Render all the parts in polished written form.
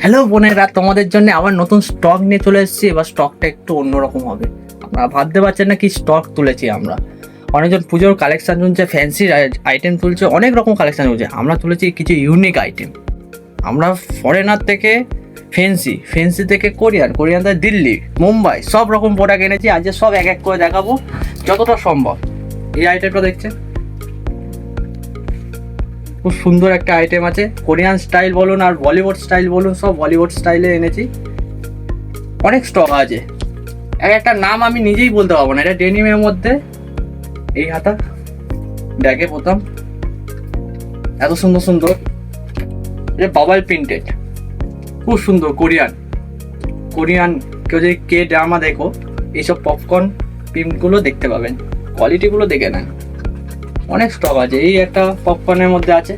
Hello বোনেরা, তোমাদের জন্য আবার নতুন স্টক নিয়ে চলে এসেছি। এবার স্টকটা একটু অন্যরকম হবে। আপনারা ভাবতে পারছেন না কি স্টক তুলেছি আমরা। অনেকজন পুজোর কালেকশন তুলছে, ফ্যান্সি আইটেম তুলছে, অনেক রকম কালেকশন তুলছে। আমরা তুলেছি কিছু ইউনিক আইটেম। আমরা ফরেনার থেকে ফ্যান্সি থেকে কোরিয়ান থেকে দিল্লি, মুম্বাই সব রকম প্রোডাক্ট এনেছি। আজকে সব এক এক করে দেখাবো যতটা সম্ভব। এই আইটেমটা দেখছেন, খুব সুন্দর একটা আইটেম আছে। কোরিয়ান স্টাইল বলুন আর বলিউড স্টাইল বলুন, সব বলিউড স্টাইলে এনেছি। অনেক স্টক আছে, এক একটা নাম আমি নিজেই বলতে পারবো না। এটা ডেনিমের মধ্যে এই হাতা ব্যাগে বোতাম, এত সুন্দর সুন্দর। এটা বাবাল প্রিন্টেড, খুব সুন্দর। কোরিয়ান কেউ যদি কে ড্রামা দেখো, এইসব পপকর্ন প্রিন্টগুলো দেখতে পাবেন। কোয়ালিটিগুলো দেখে নেন, অনেক স্টক আছে। এই একটা পপকর্নের মধ্যে আছে।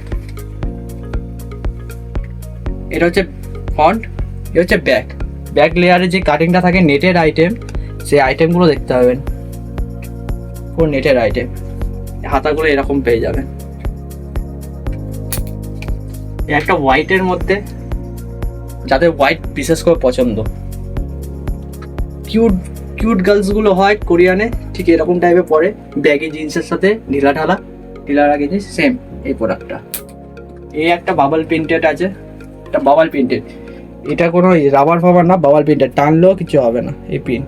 এটা হচ্ছে ফন্ট, এটা হচ্ছে ব্যাক লেয়ারে যে কাটিংটা থাকে নেটের আইটেম, সেই আইটেমগুলো দেখতে পাবেন। পুরো নেটের আইটেম, হাতাগুলো এরকম পেয়ে যাবেন। একটা হোয়াইটের মধ্যে, যাদের হোয়াইট বিশেষ করে পছন্দ, কিউট গার্লসগুলো হয় কোরিয়ানে, ঠিক এরকম টাইপের পরে ব্যাগি জিন্সের সাথে ঢিলা রাখি জিন্স, সেম এই প্রোডাক্টটা। এই একটা বাবল প্রিন্টেড আছে, এটা বাবল প্রিন্টেড। এটা কোনো রাবার ফাবার না, বাবল প্রিন্টেড। টানলেও কিছু হবে না। এই প্রিন্ট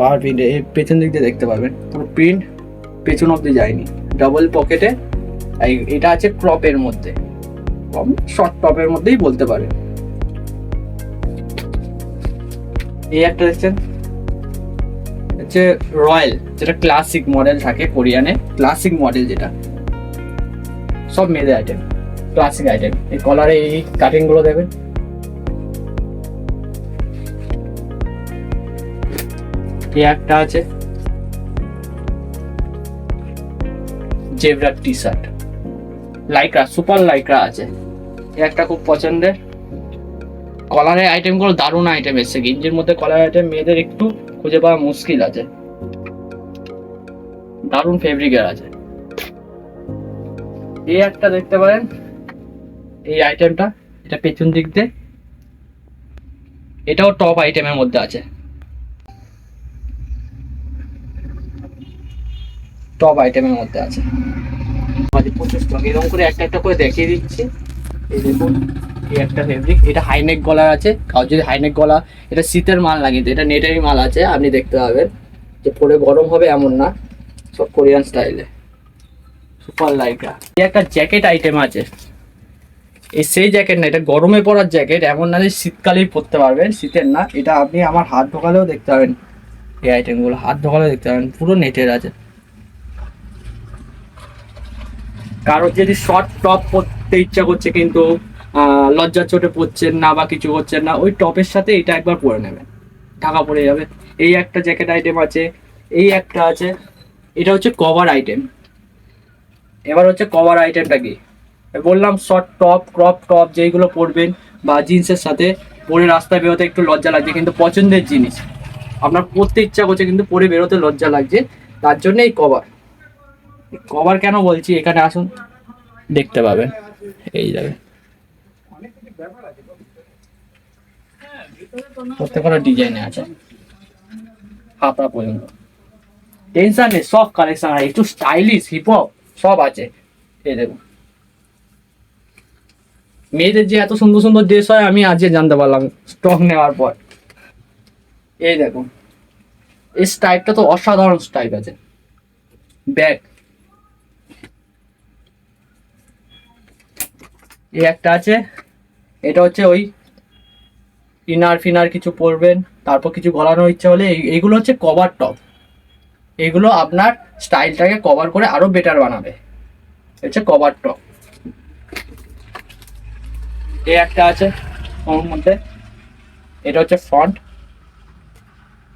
বাবল প্রিন্টেড, এই পেছন দিক দিয়ে দেখতে পাবেন পুরো প্রিন্ট পেছন অব্দি যায়নি। ডাবল পকেটে। এটা আছে ক্রপের মধ্যে, শর্ট টপের মধ্যেই বলতে পারেন। এই একটা দেখছেন হচ্ছে রয়্যাল, যেটা ক্লাসিক মডেল থাকে কোরিয়ানে, ক্লাসিক মডেল যেটা সব মেয়েদের আইটেম, ক্লাসিক আইটেম। এই কলারে এই কাটিং গুলো দেবেন। এই একটা আছে zebra T shirt, Lycra, super Lycra আছে। এই একটা খুব পছন্দের। কলারের আইটেম গুলো দারুণ আইটেম এসছে। গেঞ্জির মধ্যে কলার আইটেম মেয়েদের একটু খুঁজে পাওয়া মুশকিল আছে, দারুণ ফেব্রিকের আছে। এই একটা দেখতে পারেন, এই আইটেমটা, এটা পেছন দিক দিয়ে, এটাও টপ আইটেমের মধ্যে আছে। টপ আইটেমের মধ্যে আছে। প্রচুর স্টক, এরকম করে একটা একটা করে দেখিয়ে দিচ্ছি। এই দেখুন, এই একটা ফেব্রিক, এটা হাইনেক গলার আছে। কাউ যদি হাইনেক গলা, এটা শীতের মাল না কিন্তু এটা নেটেরই মাল আছে। আপনি দেখতে পাবেন যে পরে গরম হবে এমন না, সব কোরিয়ান স্টাইলে। Super Lycra. এই একটা জ্যাকেট আইটেম আছে। এই সেই জ্যাকেট না, এটা গরমে পরার জ্যাকেট, এমন না যে শীতকালেই পরতে পারবেন, শীতের না। এটা আপনি আমার হাত ঢোকালেও দেখতে পাবেন। এই আইটেমগুলো হাত ঢোকালেও দেখতে পাবেন, পুরো নেটের আছে। কারোর যদি শর্ট টপ পরতে ইচ্ছা করছে কিন্তু লজ্জার চোটে পরছেন না বা কিছু করছেন না, ওই টপের সাথে এটা একবার পরে নেবেন, ঢাকা পড়ে যাবে। এই একটা জ্যাকেট আইটেম আছে। এই একটা আছে, এটা হচ্ছে কভার আইটেম। এবার হচ্ছে কভার আইটেমটা কি বললাম, শর্ট টপ, ক্রপ টপ যেইগুলো পরবেন বা জিন্সের সাথে পরে রাস্তায় বেরোতে একটু লজ্জা লাগছে, কিন্তু পছন্দের জিনিস, আপনার পরতে ইচ্ছা করছে কিন্তু পরে বেরোতে লজ্জা লাগছে, তার জন্য এই কভার কেন বলছি, এখানে আসুন দেখতে পাবেন। এই যাবে প্রত্যেকটা ডিজাইনে আছে, হাতা পর্যন্ত। টেনশন নেই, সব কালেকশন আছে, একটু স্টাইলিশ হিপহপ সব আছে। এই দেখুন, মেয়েদের যে এত সুন্দর সুন্দর ড্রেস হয় আমি আজকে জানতে পারলাম স্টক নেওয়ার পর। এই দেখুন, এই স্টাইলটা তো অসাধারণ স্টাইল আছে। ব্যাগ, এই একটা আছে। এটা হচ্ছে ওই ইনার ফিনার কিছু পরবেন, তারপর কিছু গলানোর ইচ্ছা হলে এইগুলো হচ্ছে কভার টপ। এগুলো আপনার স্টাইলটাকে কভার করে আরো বেটার বানাবে, হচ্ছে কভার টপ। এই একটা আছে ওর মধ্যে, এটা হচ্ছে ফ্রন্ট,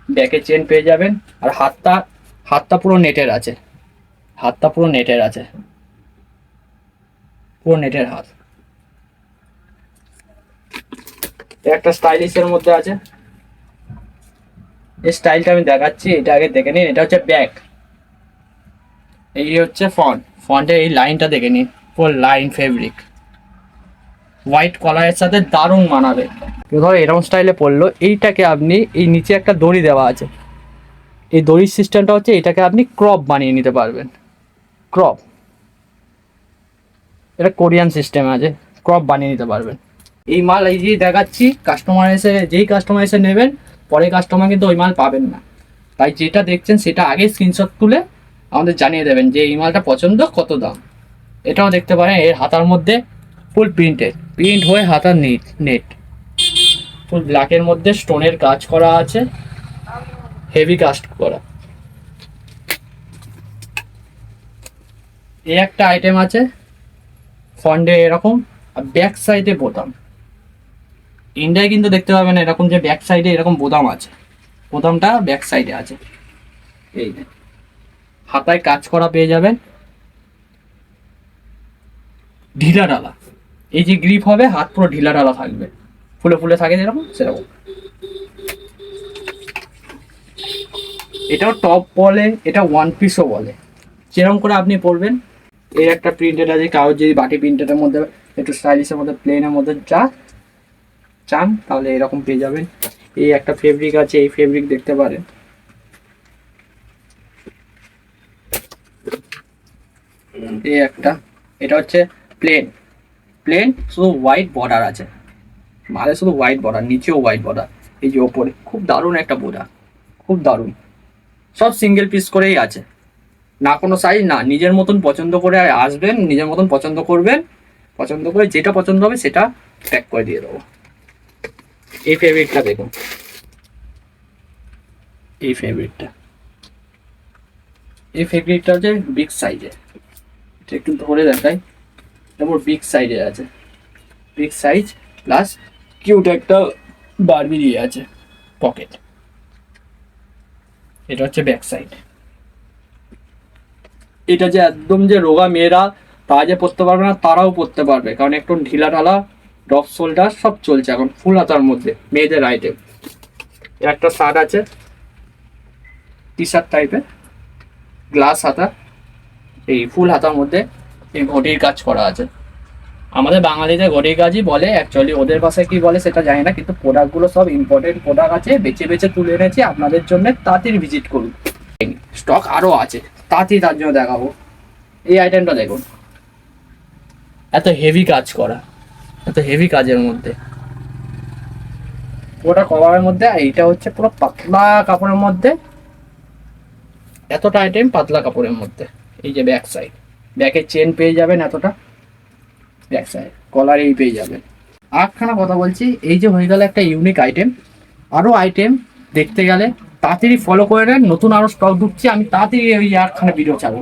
ব্যাকে চেন পেয়ে যাবেন। আর হাতটা পুরো নেটের আছে, হাতটা পুরো নেটের আছে, পুরো নেটের হাত। একটা স্টাইলিশের মধ্যে আছে। এই স্টাইলটা আমি দেখাচ্ছি, এটা আগে দেখে নিন। এটা হচ্ছে ব্যাক, এই হচ্ছে ফন্টের এই লাইনটা দেখে নিন, পুরো লাইন ফেব্রিক। হোয়াইট কলারের সাথে দারুণ মানাবে। ধরো এরকম স্টাইলে পড়লো, এইটাকে আপনি এই নিচে একটা দড়ি দেওয়া আছে, এই দড়ির সিস্টেমটা হচ্ছে এটাকে আপনি ক্রপ বানিয়ে নিতে পারবেন। ক্রপ, এটা কোরিয়ান সিস্টেম আছে, ক্রপ বানিয়ে নিতে পারবেন। এই মাল এই যে দেখাচ্ছি, কাস্টমার এসে যেই কাস্টমার এসে নেবেন, পরে কাস্টমার কিন্তু ওই মাল পাবেন না। তাই যেটা দেখছেন সেটা আগে স্ক্রিনশট তুলে আমাদের জানিয়ে দেবেন যে এই মালটা পছন্দ, কত দাম। এটাও দেখতে পারেন, এর হাতার মধ্যে ফুল প্রিন্ট হয়ে হাতার নেট ফুল ব্ল্যাকের মধ্যে স্টোনের কাজ করা আছে, হেভি কাস্ট করা। এই একটা আইটেম আছে ফন্ডে এরকম, আর ব্যাক সাইডে বোতাম। ইন্ডিয়ায় কিন্তু দেখতে পাবেন এরকম যে ব্যাক সাইডে এরকম বোতাম আছে, বোতামটা ব্যাক সাইডে আছে। এই যে হাতায় কাজ করা পেয়ে যাবেন, ঢিলা ডালা। এই যে গ্রিপ হবে, হাত পুরো ঢিলা ডালা থাকবে, ফুলে ফুলে থাকে যেরকম সেরকম। এটাও টপ বলে, এটা ওয়ান পিসও বলে, যেরকম করে আপনি পরবেন। এর একটা প্রিন্টেড আছে, কারোর যদি বাটি প্রিন্টেডের মধ্যে একটু স্টাইলিশের মধ্যে প্লেনের মধ্যে চান তাহলে এরকম পেয়ে যাবেন। এই একটা ফেব্রিক আছে, এই ফেব্রিক দেখতে পারেন। এই একটা, এটা হচ্ছে প্লেন শুধু হোয়াইট বর্ডার আছে, মালে শুধু হোয়াইট বর্ডার, নিচেও হোয়াইট বর্ডার, এই যে ওপরে খুব দারুণ একটা বর্ডার, খুব দারুণ। সব সিঙ্গেল পিস করেই আছে, না কোনো সাইজ না, নিজের মতন পছন্দ করে আসবেন, নিজের মতন পছন্দ করবেন, পছন্দ করে যেটা পছন্দ হবে সেটা প্যাক করে দিয়ে দেবো। এই ফেব্রিকটা দেখুন, এই ফেব্রিকটা হচ্ছে বিগ সাইজের, এটা একটু ধরে দেখাই, তারপর বিগ সাইজের আছে, বিগ সাইজ প্লাস কিউট একটা বারবি দিয়ে আছে পকেট। এটা হচ্ছে ব্যাক সাইড। এটা যে একদম যে রোগা মেয়েরা তা যে পরতে পারবে না, তারাও পরতে পারবে, কারণ একটু ঢিলা ঢালা ড্রপ শোল্ডার সব চলছে এখন ফুল হাতার মধ্যে মেয়েদের আইটেম। একটা শার্ট আছে টি শার্ট টাইপের, গ্লাস হাতা, এই ফুল হাতার মধ্যে এই ঘটির কাজ করা আছে। আমাদের বাঙালিদের ঘটির কাজই বলে অ্যাকচুয়ালি, ওদের ভাষায় কি বলে সেটা জানি না, কিন্তু প্রোডাক্টগুলো সব ইম্পর্টেন্ট প্রোডাক্ট আছে, বেছে বেছে তুলে এনেছি আপনাদের জন্য, তাড়াতাড়ি ভিজিট করুন। স্টক আরও আছে, তাড়াতাড়ি তার জন্য দেখাবো। এই আইটেমটা দেখুন, এত হেভি কাজ করা, এত হেভি কাজের মধ্যে, পুরোটা কভারের মধ্যে। এইটা হচ্ছে পুরো পাতলা কাপড়ের মধ্যে, এতটা আইটেম পাতলা কাপড়ের মধ্যে। এই যে ব্যাক সাইড, ব্যাকের চেন পেয়ে যাবেন, এতটা ব্যাক সাইড কলার এই পেয়ে যাবেন। আটখানা কথা বলছি, এই যে হয়ে গেল একটা ইউনিক আইটেম। আরও আইটেম দেখতে গেলে তাড়াতাড়ি ফলো করে নেন, নতুন আরও স্টক ঢুকছে, আমি তাড়াতাড়ি ওই আটখানা ভিডিও চালু।